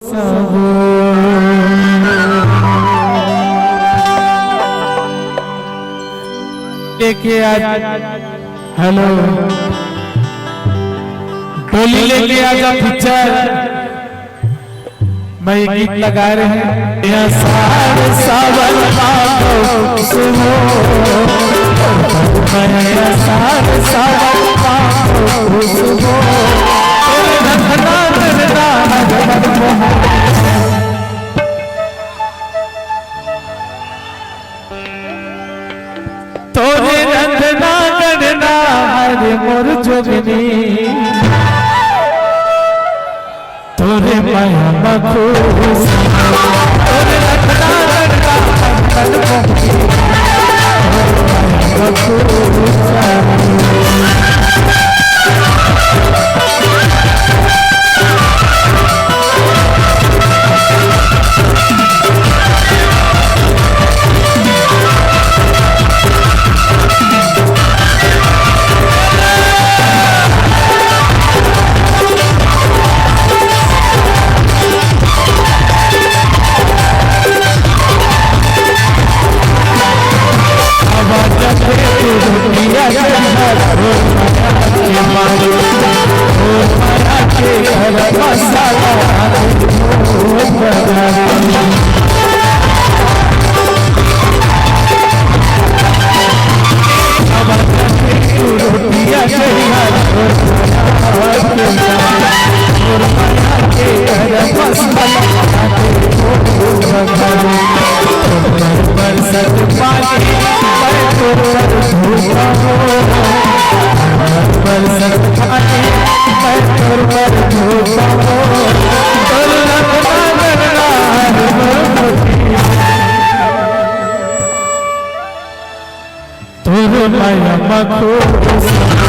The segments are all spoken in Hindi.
लेके आज हेलो डोली लेके आजा पिक्चर मैं गीत लगा रहे हैं सावन सुनो मैं सावन सुनो तोरे रंगना गणना हरे मोर जोगनी तोरे माया मखूस तोरे रंगना गणना हरे माया मखूस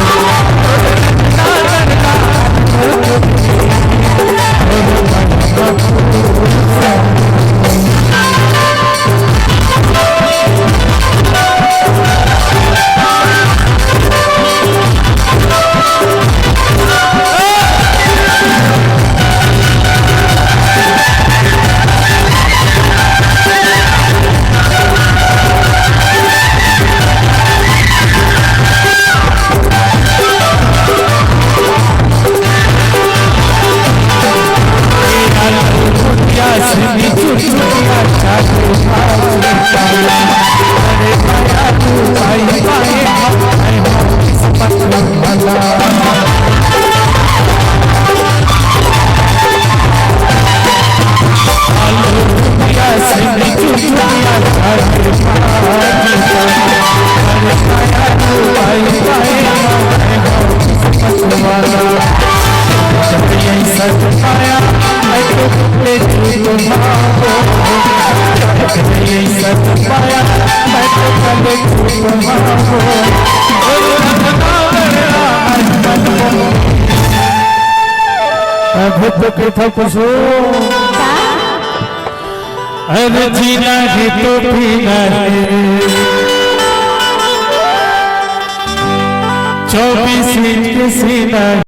अरे जीना है तो पीना है 24 इंच सीना